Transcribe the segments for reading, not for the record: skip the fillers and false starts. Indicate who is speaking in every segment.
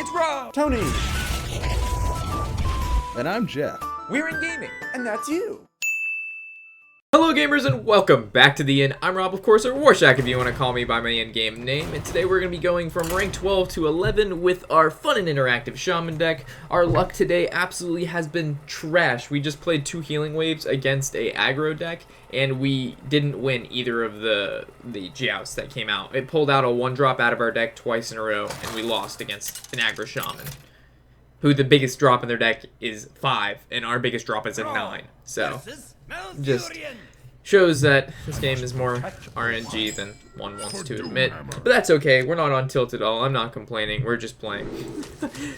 Speaker 1: It's Rob!
Speaker 2: Tony! And I'm Jeff.
Speaker 1: We're in gaming.
Speaker 2: And that's you.
Speaker 3: Hello gamers and welcome back to the Inn. I'm Rob, of course, or Warshack if you want to call me by my in-game name. And today we're going to be going from rank 12 to 11 with our fun and interactive shaman deck. Our luck today absolutely has been trash. We just played 2 healing waves against a aggro deck, and we didn't win either of the jousts that came out. It pulled out a 1-drop out of our deck twice in a row, and we lost against an aggro shaman, who the biggest drop in their deck is 5, and our biggest drop is a 9. So just shows that this game is more RNG than one wants to admit. But that's okay. We're not on tilt at all. I'm not complaining. We're just playing.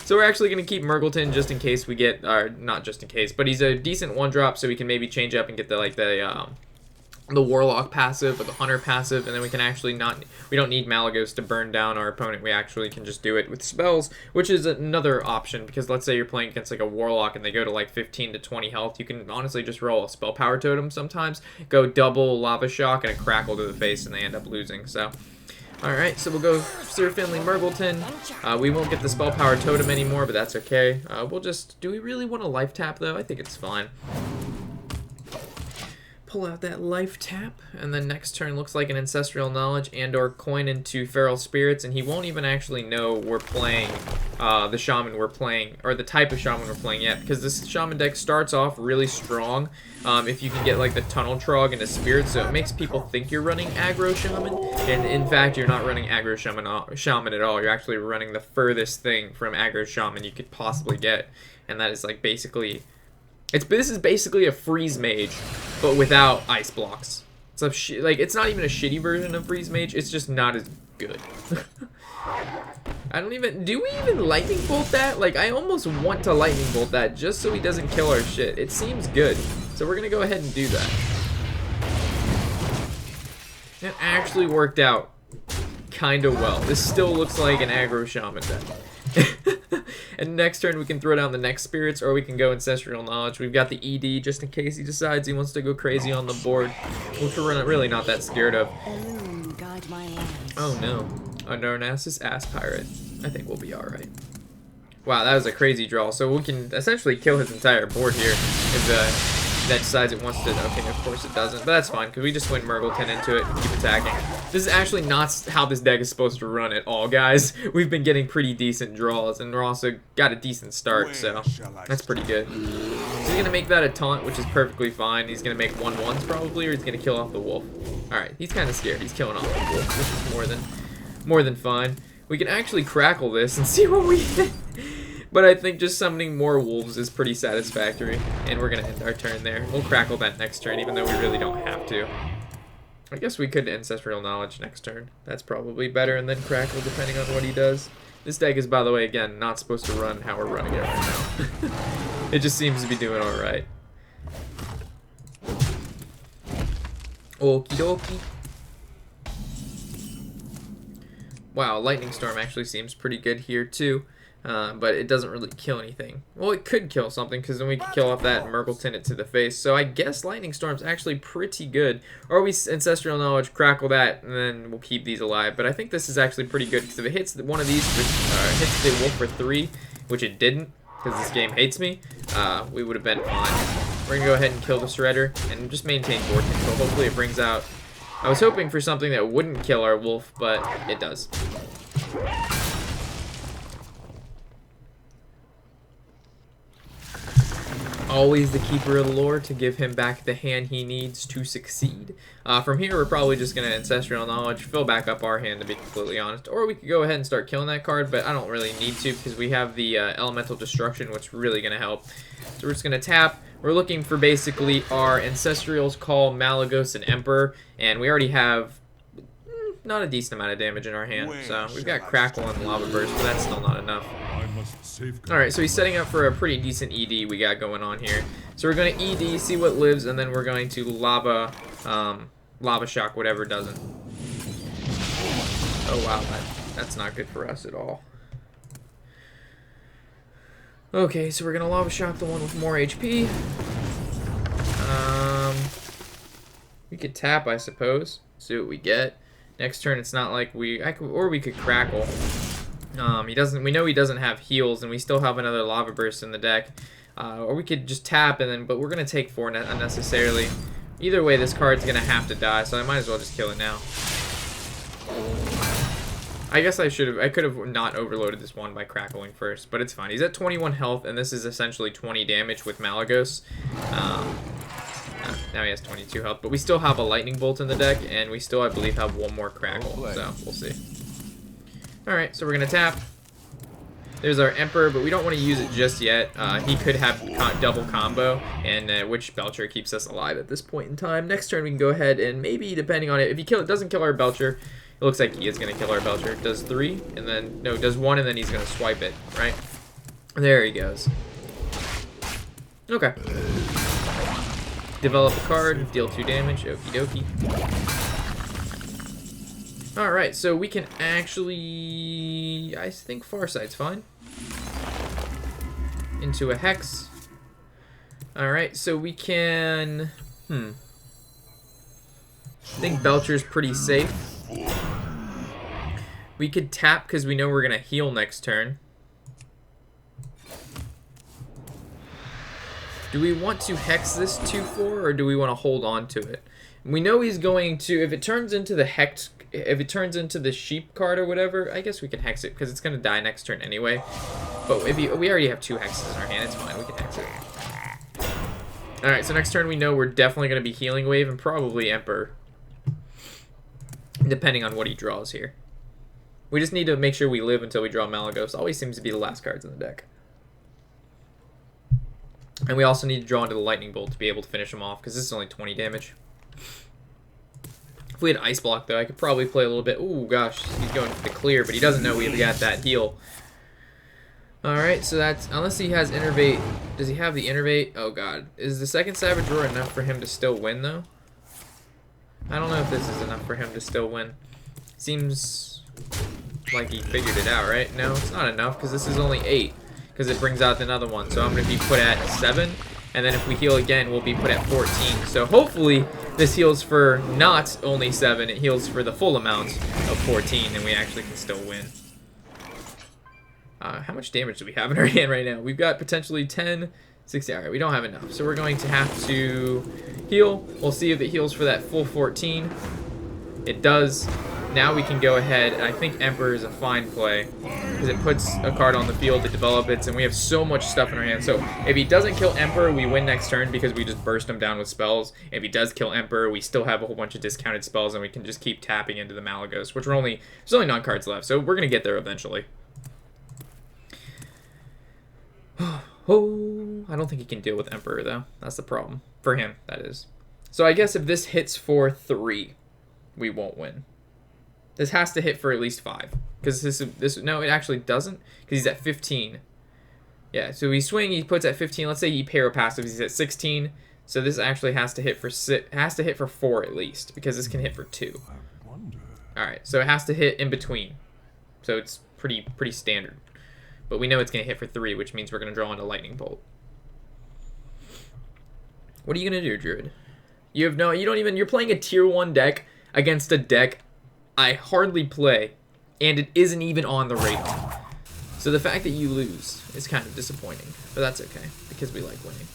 Speaker 3: So we're actually going to keep Murgleton just in case we get, or not just in case, but he's a decent 1-drop, so we can maybe change up and get the Warlock passive or the Hunter passive, and then we can actually we don't need Malagos to burn down our opponent. We actually can just do it with spells, which is another option, because let's say you're playing against like a Warlock and they go to like 15 to 20 health. You can honestly just roll a Spell Power Totem sometimes, go double Lava Shock and a Crackle to the face, and they end up losing. So alright, so we'll go Sir Finley Murgleton. We won't get the Spell Power Totem anymore, but that's okay. We'll just, do we really want a life tap though? I think it's fine. Pull out that life tap, and then next turn looks like an Ancestral Knowledge and or coin into Feral Spirits, and he won't even actually know we're playing the Shaman we're playing, or the type of Shaman we're playing yet, because this Shaman deck starts off really strong if you can get like the Tunnel Trog into Spirit, so it makes people think you're running aggro Shaman, and in fact you're not running aggro Shaman at all. You're actually running the furthest thing from aggro Shaman you could possibly get, and that is like basically... This is basically a freeze mage, but without ice blocks. It's it's not even a shitty version of freeze mage. It's just not as good. Do we even lightning bolt that? Like, I almost want to lightning bolt that just so he doesn't kill our shit. It seems good, so we're gonna go ahead and do that. It actually worked out kind of well. This still looks like an aggro shaman deck. And next turn we can throw down the next spirits, or we can go Ancestral Knowledge. We've got the ED just in case he decides he wants to go crazy on the board, which we're really not that scared of. Oh no, a Narcissus Ass Pirate. I think we'll be alright. Wow, that was a crazy draw. So we can essentially kill his entire board here if that decides it wants to. Okay, of course it doesn't, but that's fine because we just win Murgleton into it and keep attacking. This is actually not how this deck is supposed to run at all, guys. We've been getting pretty decent draws, and we're also got a decent start, so that's pretty good. So he's gonna make that a taunt, which is perfectly fine. He's gonna make 1/1s probably, or he's gonna kill off the wolf. All right, he's kind of scared. He's killing off the wolf, which is more than fine. We can actually crackle this and see what we get. But I think just summoning more wolves is pretty satisfactory, and we're gonna end our turn there. We'll crackle that next turn, even though we really don't have to. I guess we could Ancestral Knowledge next turn. That's probably better, and then crackle depending on what he does. This deck is, by the way, again, not supposed to run how we're running it right now. It just seems to be doing alright. Okie dokie. Wow, Lightning Storm actually seems pretty good here too. But it doesn't really kill anything. Well, it could kill something, because then we could kill off that and Murgleton it to the face. So I guess Lightning Storm's actually pretty good. Or we Ancestral Knowledge, crackle that, and then we'll keep these alive. But I think this is actually pretty good, because if it hits one of these, hits the wolf for 3, which it didn't, because this game hates me, we would have been fine. We're going to go ahead and kill the Shredder, and just maintain board control. Hopefully it brings out... I was hoping for something that wouldn't kill our wolf, but it does. Always the keeper of the lore to give him back the hand he needs to succeed. From here, we're probably just going to Ancestral Knowledge, fill back up our hand, to be completely honest. Or we could go ahead and start killing that card, but I don't really need to, because we have the Elemental Destruction, which is really going to help. So we're just going to tap. We're looking for basically our Ancestrals, Call, Malagos, and Emperor, and we already have not a decent amount of damage in our hand. So we've got Crackle and Lava Burst, but that's still not enough. Alright, so he's setting up for a pretty decent ED we got going on here. So we're going to ED, see what lives, and then we're going to Lava Shock whatever doesn't. Oh wow, that's not good for us at all. Okay, so we're going to Lava Shock the one with more HP. We could tap, I suppose. See what we get. Next turn, it's not like we could Crackle. He doesn't. We know he doesn't have heals, and we still have another lava burst in the deck. Or we could just tap and then, but we're gonna take 4 unnecessarily. Either way, this card's gonna have to die, so I might as well just kill it now. I guess I could have not overloaded this one by crackling first, but it's fine. He's at 21 health, and this is essentially 20 damage with Malagos. Now he has 22 health, but we still have a lightning bolt in the deck, and we still, I believe, have one more crackle, so we'll see. Alright, so we're gonna tap. There's our Emperor, but we don't want to use it just yet. He could have double combo, and which Belcher keeps us alive at this point in time. Next turn, we can go ahead and maybe, depending on it, if he doesn't kill our Belcher, it looks like he is going to kill our Belcher. Does 3, and then, no, does 1, and then he's going to swipe it, right? There he goes. Okay. Develop a card, deal 2 damage, okie dokie. Alright, so we can actually, I think Farsight's fine. Into a Hex. Alright, so we can, I think Belcher's pretty safe. We could tap because we know we're going to heal next turn. Do we want to Hex this 2-4 or do we want to hold on to it? We know he's going to, if it turns into the Hex, if it turns into the sheep card or whatever, I guess we can Hex it because it's going to die next turn anyway. But if we already have 2 Hexes in our hand, it's fine. We can Hex it. Alright, so next turn we know we're definitely going to be Healing Wave and probably Emperor. Depending on what he draws here. We just need to make sure we live until we draw Malagos. Always seems to be the last cards in the deck. And we also need to draw into the Lightning Bolt to be able to finish him off, because this is only 20 damage. If we had Ice Block, though, I could probably play a little bit. Ooh, gosh, he's going for the clear, but he doesn't know we've got that heal. Alright, so that's, unless he has Innervate. Does he have the Innervate? Oh, God. Is the second Savage Roar enough for him to still win, though? I don't know if this is enough for him to still win. Seems like he figured it out, right? No, it's not enough, because this is only 8. Because it brings out another one. So I'm going to be put at 7. And then if we heal again, we'll be put at 14. So hopefully this heals for not only 7. It heals for the full amount of 14. And we actually can still win. How much damage do we have in our hand right now? We've got potentially 10, 60. Alright, we don't have enough. So we're going to have to heal. We'll see if it heals for that full 14. It does. Now we can go ahead, and I think Emperor is a fine play, because it puts a card on the field to develop it, and we have so much stuff in our hand. So if he doesn't kill Emperor, we win next turn because we just burst him down with spells. If he does kill Emperor, we still have a whole bunch of discounted spells, and we can just keep tapping into the Malagos, which there's only 9 cards left, so we're going to get there eventually. Oh, I don't think he can deal with Emperor, though. That's the problem. For him, that is. So I guess if this hits for 3, we won't win. This has to hit for at least 5. Because this no, it actually doesn't. Because he's at 15. Yeah, so we swing, he puts at 15. Let's say he parapassive, he's at 16. So this actually has to hit for 4 at least. Because this can hit for 2. Alright, so it has to hit in between. So it's pretty standard. But we know it's going to hit for 3, which means we're going to draw into Lightning Bolt. What are you going to do, Druid? You don't even, you're playing a tier 1 deck against a deck I hardly play, and it isn't even on the radar. So the fact that you lose is kind of disappointing, but that's okay, because we like winning.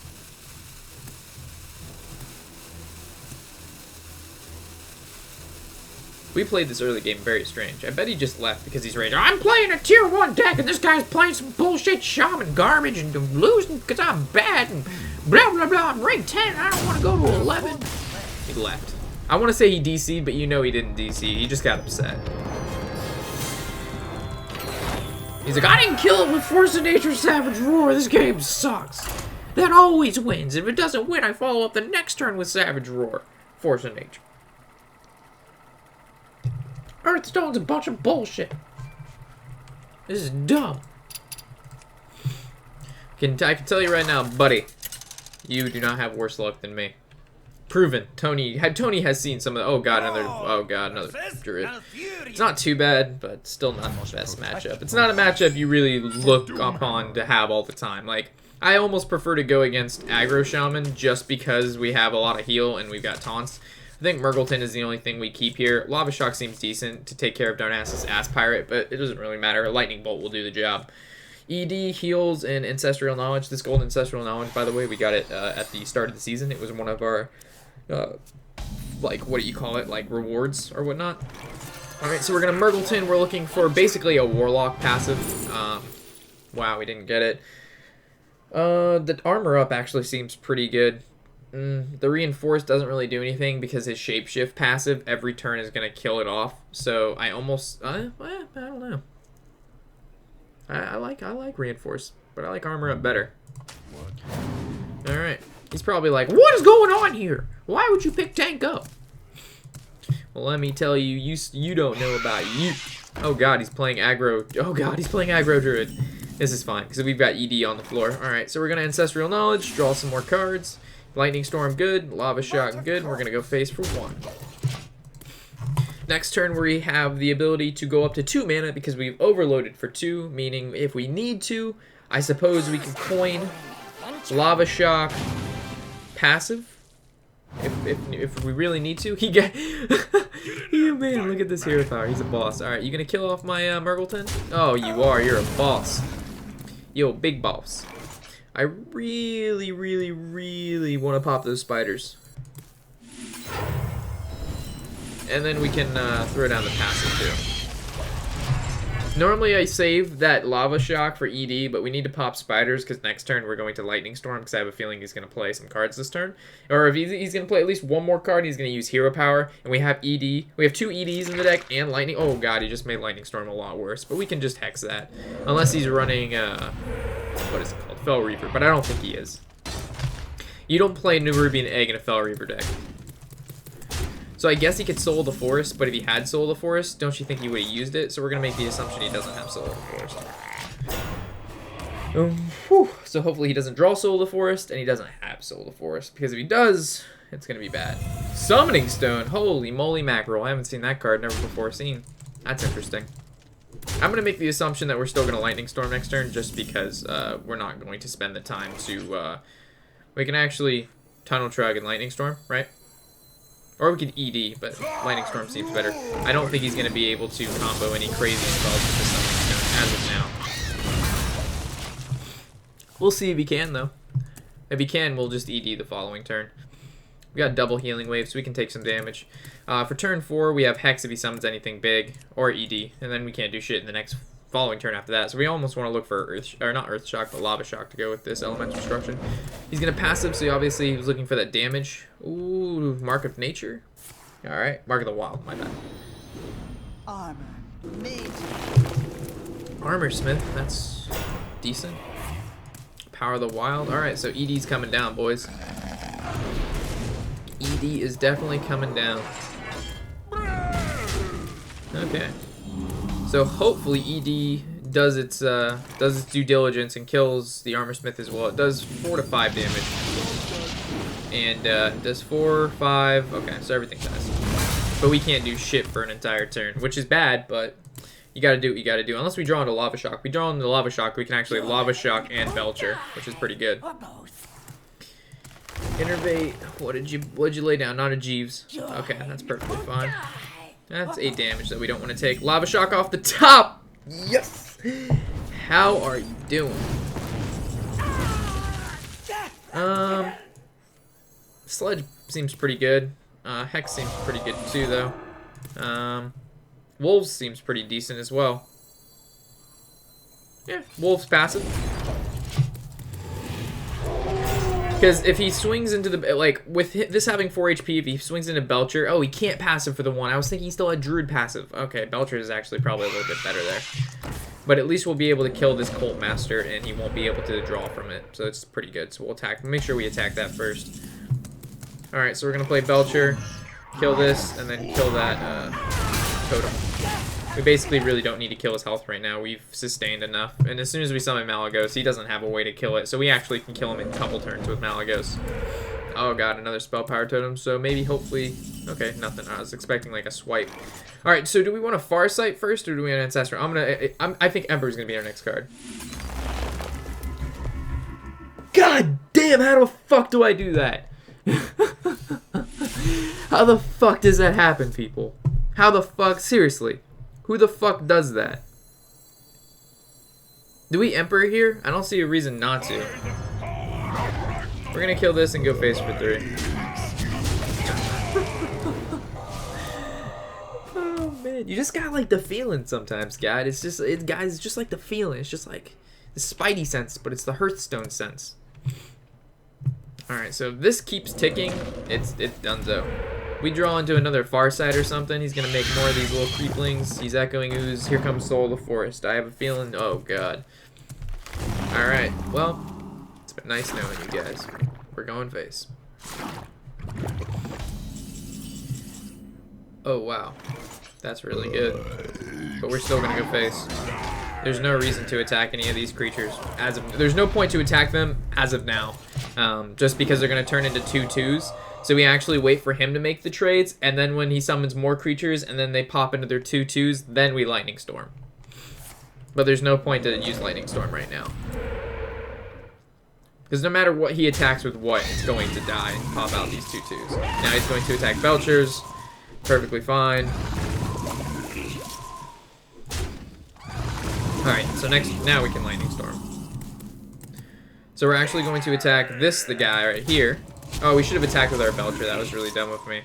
Speaker 3: We played this early game very strange. I bet he just left because he's raging. I'm playing a tier 1 deck, and this guy's playing some bullshit shaman garbage, and I'm losing because I'm bad, and blah, blah, blah. I'm rank 10, I don't want to go to 11. He left. I want to say he DC'd, but you know he didn't DC. He just got upset. He's like, I didn't kill it with Force of Nature Savage Roar. This game sucks. That always wins. If it doesn't win, I follow up the next turn with Savage Roar. Force of Nature. Hearthstone's a bunch of bullshit. This is dumb. I can tell you right now, buddy, you do not have worse luck than me. Proven. Tony has seen some of the, oh god, another druid. It's not too bad, but still not the best matchup. It's not a matchup you really look upon to have all the time. Like, I almost prefer to go against aggro shaman just because we have a lot of heal and we've got taunts. I think Murgleton is the only thing we keep here. Lava Shock seems decent to take care of Darnassus Ass Pirate, but it doesn't really matter. A Lightning Bolt will do the job. ED, Heals, and Ancestral Knowledge. This Golden Ancestral Knowledge, by the way, we got it at the start of the season. It was one of our, like, what do you call it? Like, rewards or whatnot. Alright, so we're going to Murgleton. We're looking for basically a Warlock passive. Wow, we didn't get it. The Armor Up actually seems pretty good. The Reinforce doesn't really do anything because his Shapeshift passive every turn is going to kill it off. So I almost, I don't know. I like Reinforce, but I like Armor Up better. Alright. He's probably like, what is going on here? Why would you pick Tank Up? Well, let me tell you, you don't know about you. Oh god, he's playing aggro. Oh god, he's playing aggro druid. This is fine, because we've got ED on the floor. Alright, so we're going to Ancestral Knowledge, draw some more cards. Lightning Storm good, Lava Shock good. We're going to go face for 1. Next turn we have the ability to go up to 2 mana because we've overloaded for 2, meaning if we need to, I suppose we can coin Lava Shock passive. If we really need to. He got yeah, man, look at this hero power. He's a boss. Alright, you going to kill off my Murgleton? Oh, you are. You're a boss. Yo, big boss. I really, really, really want to pop those spiders. And then we can throw down the passive too. Normally I save that Lava Shock for ED, but we need to pop spiders because next turn we're going to Lightning Storm because I have a feeling he's going to play some cards this turn. Or if he's going to play at least one more card, he's going to use Hero Power. And we have ED. We have 2 EDs in the deck and Lightning. Oh god, he just made Lightning Storm a lot worse. But we can just Hex that. Unless he's running, what is it called? Fel Reaver. But I don't think he is. You don't play Nerubian Egg in a Fel Reaver deck. So I guess he could Soul the Forest, but if he had Soul the Forest, don't you think he would have used it? So we're going to make the assumption he doesn't have Soul the Forest. So hopefully he doesn't draw Soul the Forest, and he doesn't have Soul the Forest, because if he does, it's going to be bad. Summoning Stone! Holy moly mackerel, I haven't seen that card, never before seen. That's interesting. I'm going to make the assumption that we're still going to Lightning Storm next turn, just because we're not going to spend the time to... we can actually Tunnel Trug and Lightning Storm, right? Or we could ED, but Lightning Storm seems better. I don't think he's going to be able to combo any crazy spells with the Summoning Stone as of now. We'll see if he can, though. If he can, we'll just ED the following turn. We got double Healing Wave, so we can take some damage. For turn 4, we have Hex if he summons anything big, or ED, and then we can't do shit in the next following turn after that. So we almost want to look for not Earth Shock, but Lava Shock to go with this Elemental Destruction. He's going to passive, so obviously he was looking for that damage. Ooh, Mark of Nature. Alright, Mark of the Wild, my bad. Armor Smith, that's decent. Power of the Wild. Alright, so ED's coming down, boys. ED is definitely coming down. Okay. So hopefully ED does its due diligence and kills the Armor Smith as well. It does 4 to 5 damage. And does 4, 5. Okay, so everything dies. But we can't do shit for an entire turn, which is bad, but you gotta do what you gotta do. Unless we draw into Lava Shock. We draw into Lava Shock, we can actually Lava Shock and Belcher, which is pretty good. Innervate. What did you lay down? Not a Jeeves. Okay, that's perfectly fine. That's 8 damage that we don't want to take. Lava Shock off the top! Yes! How are you doing? Sledge seems pretty good. Hex seems pretty good too, though. Wolves seems pretty decent as well. Yeah, Wolves passive. Because if he swings into the, like, with this having 4 HP, if he swings into Belcher, oh, he can't passive for the 1. I was thinking he still had Druid passive. Okay, Belcher is actually probably a little bit better there. But at least we'll be able to kill this Cult Master, and he won't be able to draw from it. So it's pretty good. So we'll attack. Make sure we attack that first. Alright, so we're going to play Belcher, kill this, and then kill that Totem. We basically really don't need to kill his health right now. We've sustained enough. And as soon as we summon Malagos, he doesn't have a way to kill it. So we actually can kill him in a couple turns with Malagos. Oh god, another Spell Power Totem. So maybe, hopefully... Okay, nothing. I was expecting like a swipe. Alright, so do we want a Farsight first, or do we want Ancestral? I think Emperor's going to be our next card. God damn, how the fuck do I do that? How the fuck does that happen, people? How the fuck? Seriously. Who the fuck does that? Do we Emperor here? I don't see a reason not to. We're gonna kill this and go face for 3. Oh man, you just got like the feeling sometimes, guys. Guys, it's just like the feeling. It's just like the Spidey sense, but it's the Hearthstone sense. Alright, so if this keeps ticking, it's donezo. We draw into another far side or something, he's gonna make more of these little creeplings. He's echoing ooze. Here comes Soul of the Forest. I have a feeling. Oh god. Alright, well, it's been nice knowing you guys. We're going face. Oh wow. That's really good. But we're still gonna go face. There's no reason to attack any of these creatures there's no point to attack them as of now. Just because they're gonna turn into 2/2s. So we actually wait for him to make the trades, and then when he summons more creatures and then they pop into their 2/2s, then we Lightning Storm. But there's no point to use Lightning Storm right now. Because no matter what he attacks with what, it's going to die and pop out these 2/2s. Now he's going to attack Belchers. Perfectly fine. Alright, so now we can Lightning Storm. So we're actually going to attack the guy right here. Oh, we should have attacked with our Belcher. That was really dumb of me.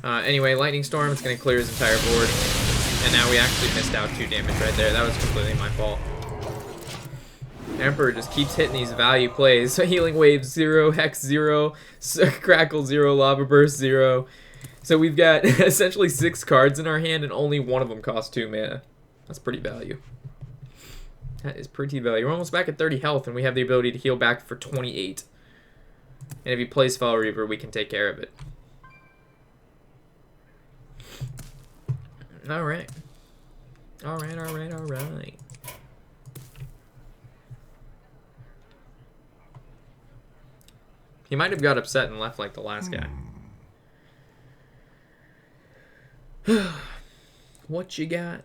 Speaker 3: Anyway, Lightning Storm, it's going to clear his entire board. And now we actually missed out 2 damage right there. That was completely my fault. Emperor just keeps hitting these value plays. So Healing Wave 0, Hex 0, Crackle 0, Lava Burst 0. So we've got essentially 6 cards in our hand and only one of them costs 2 mana. That's pretty value. That is pretty value. We're almost back at 30 health and we have the ability to heal back for 28. And if he plays Fell Reaver, we can take care of it. Alright. Alright. He might have got upset and left like the last guy. What you got?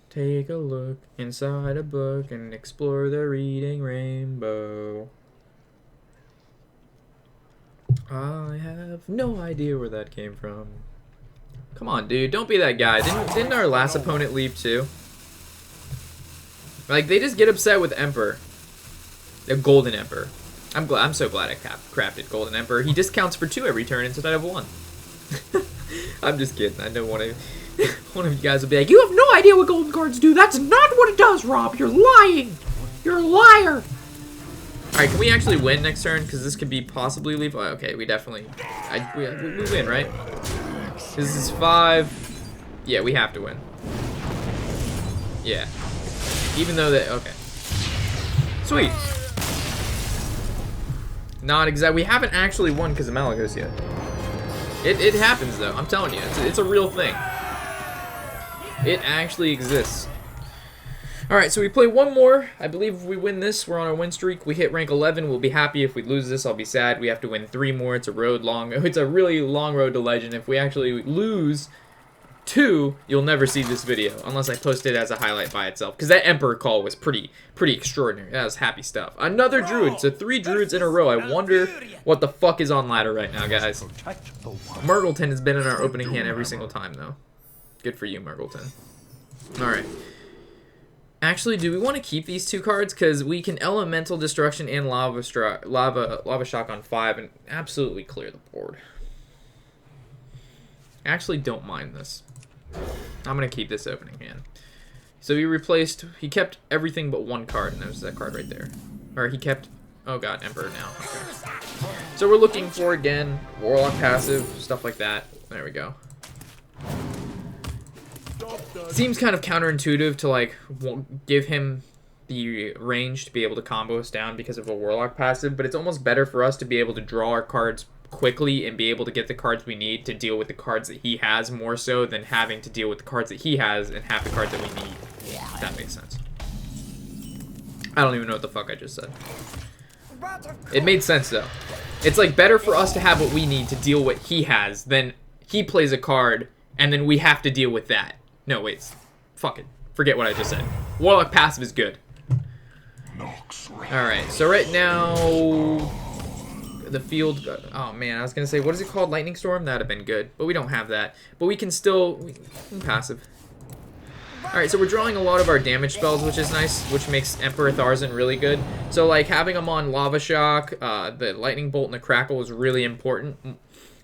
Speaker 3: Take a look inside a book and explore the reading rainbow. I have no idea where that came from. Come on, dude. Don't be that guy. Didn't our last opponent leave too? Like, they just get upset with Emperor. The Golden Emperor. I'm so glad I crafted Golden Emperor. He discounts for 2 every turn instead of 1. I'm just kidding. I know one of you guys will be like, you have no idea what golden cards do. That's not what it does, Rob. You're lying. You're a liar. Alright, can we actually win next turn? Because this could be possibly leave. Oh, okay, we definitely... we win, right? This is 5. Yeah, we have to win. Yeah. Even though that... Okay. Sweet. Not exactly. We haven't actually won because of Malagos yet. It happens, though. I'm telling you. It's a real thing. It actually exists. Alright, so we play one more. I believe if we win this, we're on our win streak. We hit rank 11. We'll be happy. If we lose this, I'll be sad. We have to win 3 more. It's a really long road to legend. If we actually lose 2, you'll never see this video unless I post it as a highlight by itself. Because that Emperor call was pretty extraordinary. That was happy stuff. Another Druid. So 3 Druids in a row. I wonder what the fuck is on ladder right now, guys. Murgleton has been in our opening hand every single time, though. Good for you, Murgleton. Alright. Actually, do we want to keep these 2 cards? Because we can Elemental Destruction and Lava Shock on 5 and absolutely clear the board. I actually don't mind this. I'm going to keep this opening hand. So he kept everything but 1 card, and there's that card right there. Or he kept, oh god, Emperor now. Okay. So we're looking for, again, Warlock passive, stuff like that. There we go. Seems kind of counterintuitive to, like, give him the range to be able to combo us down because of a Warlock passive, but it's almost better for us to be able to draw our cards quickly and be able to get the cards we need to deal with the cards that he has more so than having to deal with the cards that he has and have the cards that we need. If that makes sense. I don't even know what the fuck I just said. It made sense, though. It's, like, better for us to have what we need to deal what he has than he plays a card and then we have to deal with that. No, wait. Fuck it. Forget what I just said. Warlock passive is good. Alright, so right now... the field. Oh man, I was gonna say, what is it called? Lightning Storm? That'd have been good, but we don't have that. But we can still passive. All right, so we're drawing a lot of our damage spells, which is nice, which makes Emperor Tharzan really good. So like having him on Lava Shock, the Lightning Bolt and the Crackle is really important.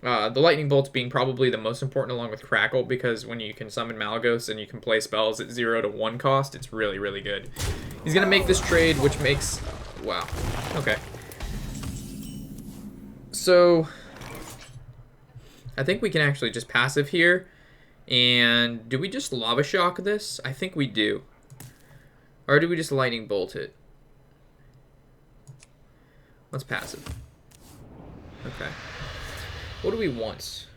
Speaker 3: The Lightning Bolt's being probably the most important along with Crackle, because when you can summon Malagos and you can play spells at 0 to 1 cost, it's really, really good. He's gonna make this trade, which makes, wow, okay. So I think we can actually just passive here. And do we just Lava Shock this? I think we do. Or do we just Lightning Bolt it? Let's passive. Okay. What do we want?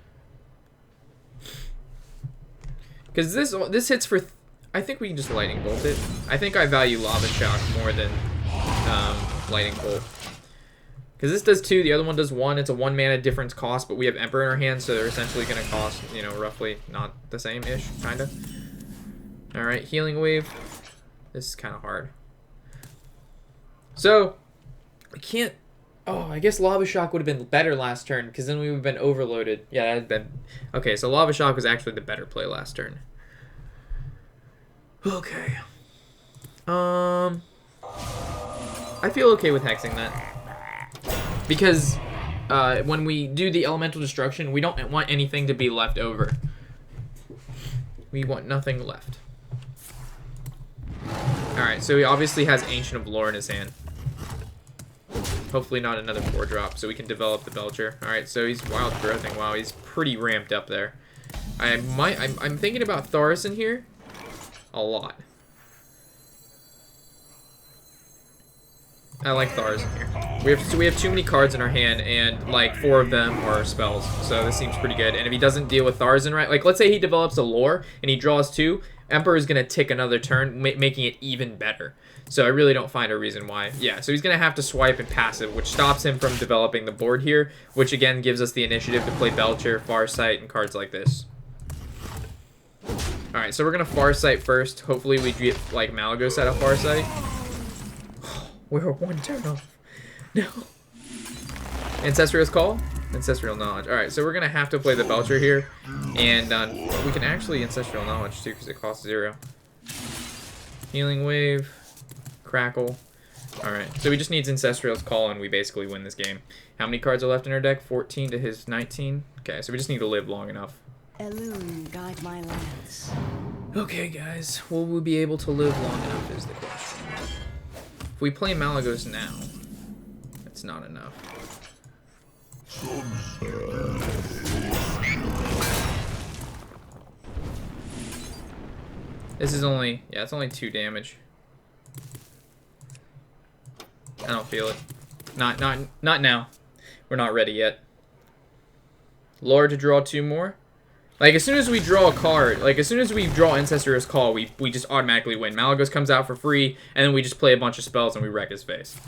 Speaker 3: Because this hits for... I think we can just Lightning Bolt it. I think I value Lava Shock more than Lightning Bolt. Because this does 2, the other one does 1. It's a 1 mana difference cost, but we have Emperor in our hand, so they're essentially going to cost, you know, roughly not the same-ish, kind of. Alright, Healing Wave. This is kind of hard. So, we can't... Oh, I guess Lava Shock would have been better last turn, because then we would have been overloaded. Yeah, that had been... Okay, so Lava Shock was actually the better play last turn. Okay. I feel okay with hexing that. Because when we do the elemental destruction, we don't want anything to be left over. We want nothing left. Alright, so he obviously has Ancient of Lore in his hand. Hopefully not another 4-drop, so we can develop the Belcher. Alright, so he's Wild Growthing. Wow, he's pretty ramped up there. I'm thinking about Tharzan here a lot. I like Tharzan here. We have too many cards in our hand, and like 4 of them are spells, so this seems pretty good. And if he doesn't deal with Tharzan right, like let's say he develops a lore and he draws 2, Emperor is gonna tick another turn, making it even better. So I really don't find a reason why. Yeah, so he's gonna have to swipe and passive, which stops him from developing the board here, which again gives us the initiative to play Belcher, Farsight, and cards like this. All right, so we're gonna Farsight first. Hopefully we get like Malagos out of Farsight. We're 1 turn off. No. Ancestral's Call? Ancestral Knowledge. Alright, so we're going to have to play the Belcher here. And we can actually Ancestral Knowledge too, because it costs 0. Healing Wave. Crackle. Alright, so he just needs Ancestral's Call and we basically win this game. How many cards are left in our deck? 14 to his 19. Okay, so we just need to live long enough.
Speaker 1: Elune, guide my lands.
Speaker 3: Okay, guys. Will we be able to live long enough is the question. If we play Malagos now, it's not enough. This is only, yeah, it's only 2 damage. I don't feel it. Not now. We're not ready yet. Lore to draw 2 more. Like, as soon as we draw a card, like, as soon as we draw Ancestral's Call, we just automatically win. Malagos comes out for free, and then we just play a bunch of spells and we wreck his face.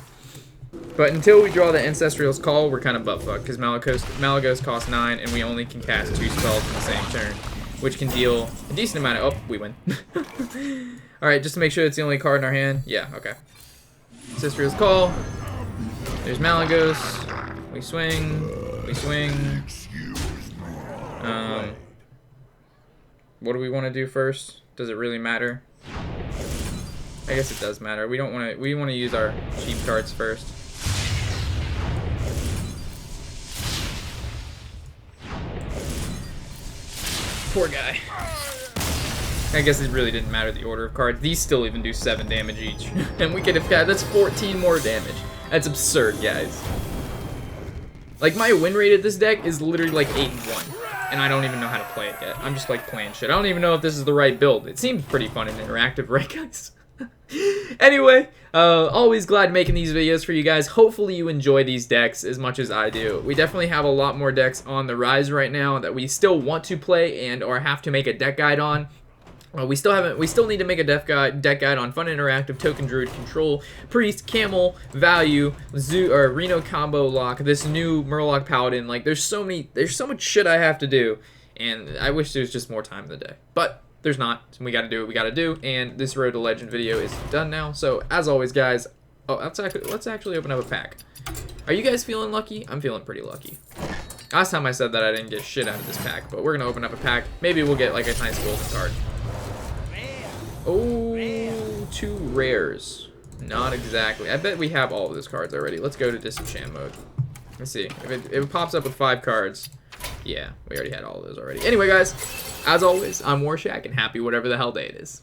Speaker 3: But until we draw the Ancestral's Call, we're kind of butt-fucked, because Malagos costs 9, and we only can cast 2 spells in the same turn, which can deal a decent amount of... Oh, we win. Alright, just to make sure it's the only card in our hand. Yeah, okay. Ancestral's Call. There's Malagos. We swing. We swing. What do we want to do first? Does it really matter? I guess it does matter. We don't want to. We want to use our cheap cards first. Poor guy. I guess it really didn't matter the order of cards. These still even do 7 damage each, and we could have got that's 14 more damage. That's absurd, guys. Like my win rate at this deck is literally like 8-1. And I don't even know how to play it yet. I'm just like playing shit. I don't even know if this is the right build. It seems pretty fun and interactive, right guys? Anyway, always glad making these videos for you guys. Hopefully you enjoy these decks as much as I do. We definitely have a lot more decks on the rise right now that we still want to play and or have to make a deck guide on. We still need to make a deck guide on Fun Interactive, Token Druid, Control, Priest, Camel, Value, Zoo or Reno Combo Lock, this new Murloc Paladin. Like there's so much shit I have to do, and I wish there was just more time in the day. But there's not. So we gotta do what we gotta do, and this Road to Legend video is done now. So as always guys, let's actually open up a pack. Are you guys feeling lucky? I'm feeling pretty lucky. Last time I said that I didn't get shit out of this pack, but we're gonna open up a pack. Maybe we'll get like a nice golden card. Oh, 2 rares. Not exactly. I bet we have all of those cards already. Let's go to disenchant mode. Let's see. If it pops up with 5 cards, yeah, we already had all of those already. Anyway, guys, as always, I'm Warshack, and happy whatever the hell day it is.